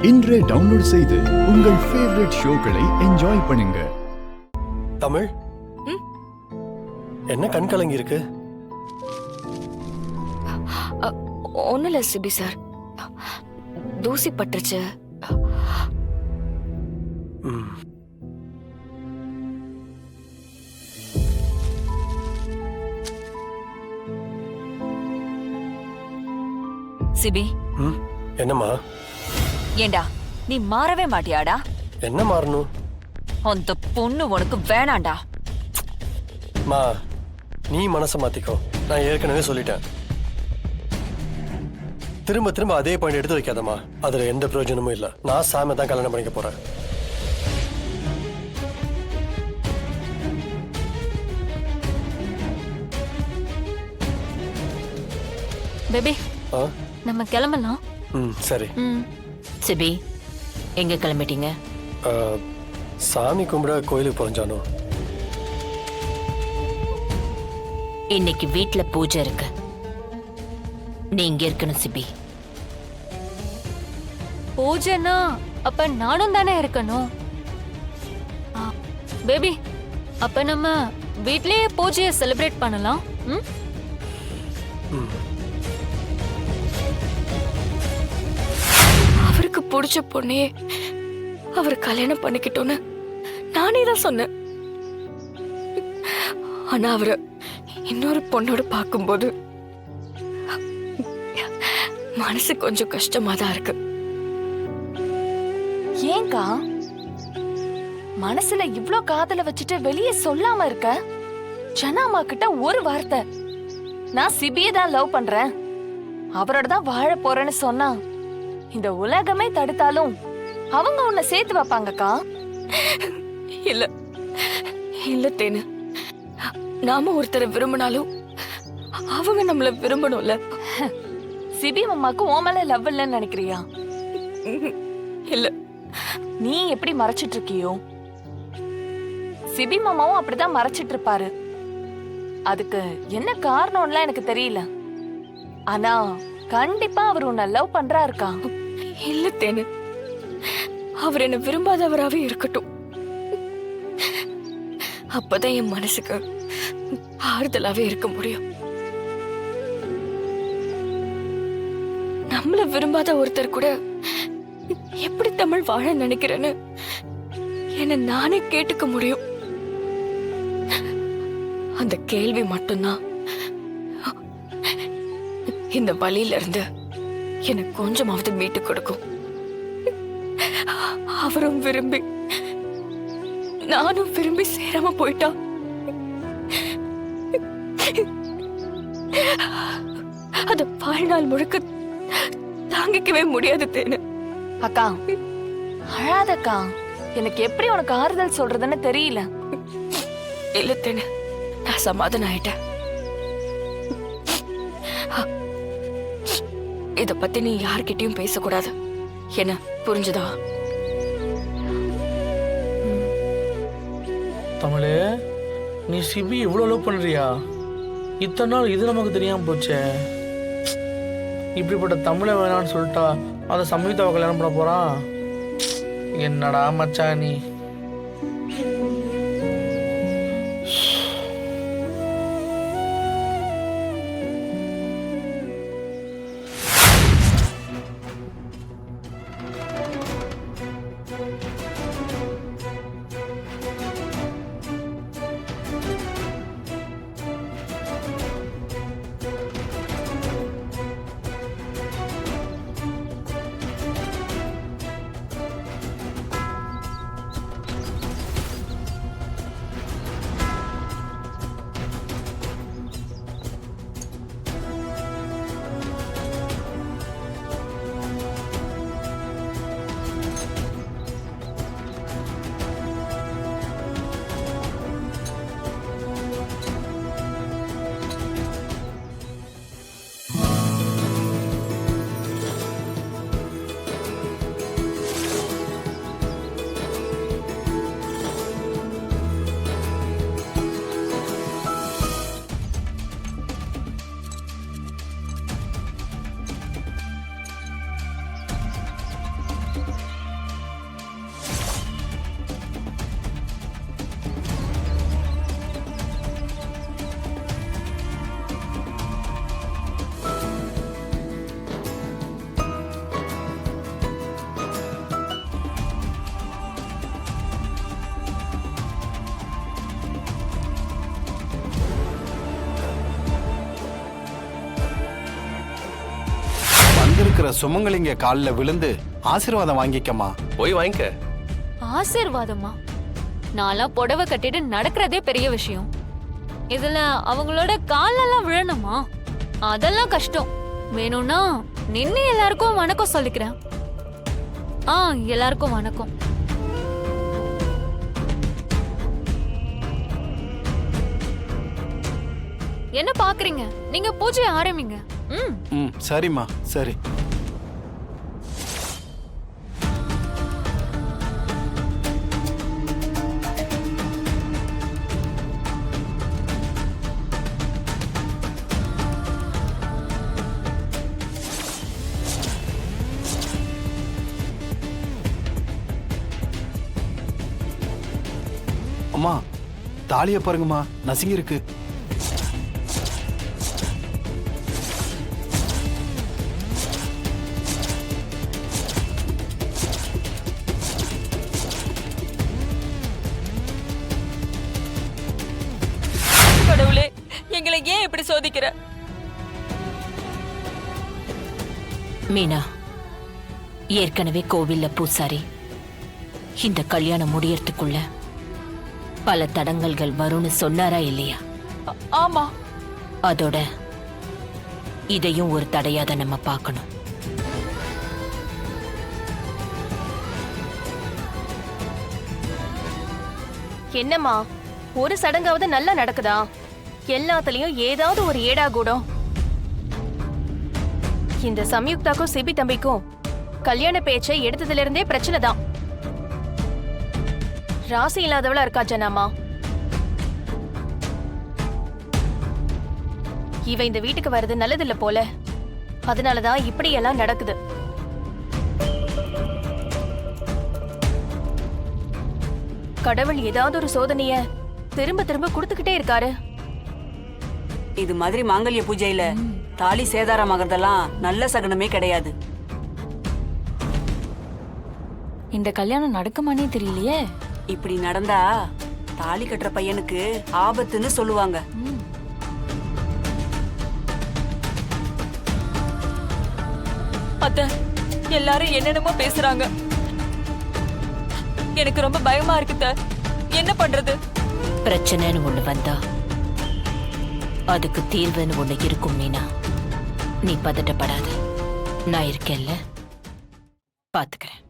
இன்றே டவுன்லோட் செய்து உங்கள் ஃபேவரட் ஷோக்களை என்ஜாய் பண்ணுங்க. தமிழ், என்ன கண் கலங்கி இருக்கு? ஒன்னும் இல்ல சிபி சார், தூசி பட்டுருச்சு. சிபி, என்னம்மா? ஏண்டா நீ மாறவே மாட்டியாடா? என்ன மாறணும்? அந்த பொண்ணு உனக்கு வேணாண்டா. மா, நீ மனசை மாத்திக்கோ. நான் ஏற்கனவே சொல்லிட்டேன். திரும்ப திரும்ப அதே பாயிண்ட் எடுத்து வைக்காதம்மா. அதுல எந்த பிரயோஜனமும் இல்ல. நான் சாமி தான் கல்யாணம் பண்ணிக்க போறேன். பேபி, நம்ம கிளம்பலாம். சரி. சிபி, எங்க கிளம்பிட்டீங்க? சாமி கும்பிட கோயிலுக்கு போறஞ்சானோ. இன்னைக்கு வீட்ல பூஜை இருக்கு, நீ இங்க இருக்கணும் சிபி. பூஜைனா அப்ப நானும் தானே இருக்கணும். பேபி, அப்ப நம்ம வீட்லயே பூஜையை செலிப்ரேட் பண்ணலாம். அவருக்கு பிடிச்ச பொண்ணையே அவர் கல்யாணம் பண்ணிக்கிட்டோன்னு நானே தான் சொன்னேன். ஆனா அவரை இன்னொரு பொண்ணோட பார்க்கும்போது மனசு கொஞ்சம் கஷ்டமா தான் இருக்கு. ஏங்கா மனசுல இவ்ளோ காதல வச்சுட்டு வெளியே சொல்லாம இருக்க? ஜனாமா கிட்ட ஒரு வார்த்தை, நான் சிபியை தான் லவ் பண்றேன், அவரோட தான் வாழ போறேன்னு சொன்னா இந்த உலகமே தடுத்தாலும் அவங்க உன்னை சேர்த்து வைப்பாங்கக்கா. இல்ல இல்ல தேனு, நாம ஒருத்தரை விரும்பினாலும் அவங்க நம்மள விரும்பணும்ல. சிபி அம்மாக்கு உன் மேல லவ் இல்லைன்னு நினைக்கிறியா? இல்ல, நீ எப்படி மறைச்சிட்டு இருக்கியோ சிபி மாமாவும் அப்படிதான் மறைச்சிட்டு இருப்பாரு. அதுக்கு என்ன காரணம்லாம் எனக்கு தெரியல. ஆனா கண்டிப்பா அவர் உன்னை லவ் பண்றாருக்கா. இல்ல தேனு, அவர் என்ன விரும்பாதவராவே இருக்கட்டும். அப்பதான் என் மனசுக்கு ஆறுதலாவே இருக்க முடியும். நம்மள விரும்பாத ஒருத்தர் கூட எப்படி தமிழ் வாழ நினைக்கிறேன்னு என்ன நானே கேட்டுக்க முடியும். அந்த கேள்வி மட்டும்தான் இந்த வழியில இருந்து எனக்கு கொஞ்சமாவது மீட்டு கொடுக்கும். அவரும் விரும்பி நானும் விரும்பி சேராம போயிட்டா அத வாழ்நாள் முழுக்க தாங்கிக்கவே முடியாது தேனு. அக்கா அழாதக்கா, எனக்கு எப்படி உனக்கு ஆறுதல் சொல்றதுன்னு தெரியல. இல்ல தேனு, நான் சமாதானம் ஆயிட்டேன். இத பத்தி நீ யார்கிட்டயும் பேசக்கூடாது, என்ன புரிஞ்சுதா? தமிழே, நீ சிபி இவ்வளோ லவ் பண்றியா? இத்தனை நாள் இது நமக்கு தெரியாம போச்சே. இப்படிப்பட்ட தமிழை வேணான்னு சொல்லிட்டா அந்த சம்யுக்தாவை கல்யாணம் பண்ண போறான். என்னடா மச்சான் நீ? இருக்கிற சுமங்கலிங்க காலில் விழுந்து ஆசீர்வாதம் வாங்கிக்கம்மா. போய் வாங்கிக்க. ஆசீர்வாதமா? நான்லாம் புடவை கட்டிட்டு நடக்கிறதே பெரிய விஷயம். இதுல அவங்களோட காலெல்லாம் விழணுமா? அதெல்லாம் கஷ்டம். வேணும்னா நின்னு எல்லாருக்கும் வணக்கம் சொல்லிக்கிறேன். எல்லாருக்கும் வணக்கம். என்ன பாக்குறீங்க? நீங்க பூஜையை ஆரம்பிங்க. சரிம்மா, சரி. அம்மா, தாலிய பாருங்கம்மா, நசுங்கி இருக்கு. கடவுளே, எங்களை ஏன் இப்படி சோதிக்கிற? மீனா, ஏற்கனவே கோவில்ல பூசாரி இந்த கல்யாணம் முடியறதுக்குள்ள பல தடங்கல்கள் வரும்னு சொன்னாரா இல்லையா? ஆமா. அதோட இதையும் ஒரு தடையாத நம்ம பார்க்கணும். என்னம்மா, ஒரு சடங்காவது நல்லா நடக்குதா? எல்லாத்துலயும் ஏதாவது ஒரு ஏடாகூடம். இந்த சம்யுக்தாக்கும் சிபி தம்பிக்கும் கல்யாண பேச்சை எடுத்ததுல இருந்தே பிரச்சனை தான். ராசி இல்லாதவளா இருக்கா ஜனாமா. இவ இந்த வீட்டுக்கு வர்றது நல்லதில்ல போல. அதனாலதான் இப்படி எல்லாம் நடக்குது. கடவுள் ஏதாவது ஒரு சோதனைய திரும்ப திரும்ப கொடுத்துக்கிட்டே இருக்காரு. இது மாதிரி மாங்கல்ய பூஜையில தாலி சேதாரம் ஆகிறதெல்லாம் நல்ல சகுனமே கிடையாது. இந்த கல்யாணம் நடக்குமானே தெரியலையே. இப்படி நடந்தா தாலி கட்டுற பையனுக்கு ஆபத்துன்னு சொல்லுவாங்க. அத்தை, எல்லாரும் என்னென்னமோ பேசுறாங்க. எனக்கு ரொம்ப பயமா இருக்குத. என்ன பண்றது? பிரச்சனைன்னு ஒண்ணு வந்தா அதுக்கு தீர்வுன்னு ஒண்ணு இருக்கும் மீனா. நீ பதட்டப்படாத, நான் இருக்கேன்ல, பாத்துக்கிறேன்.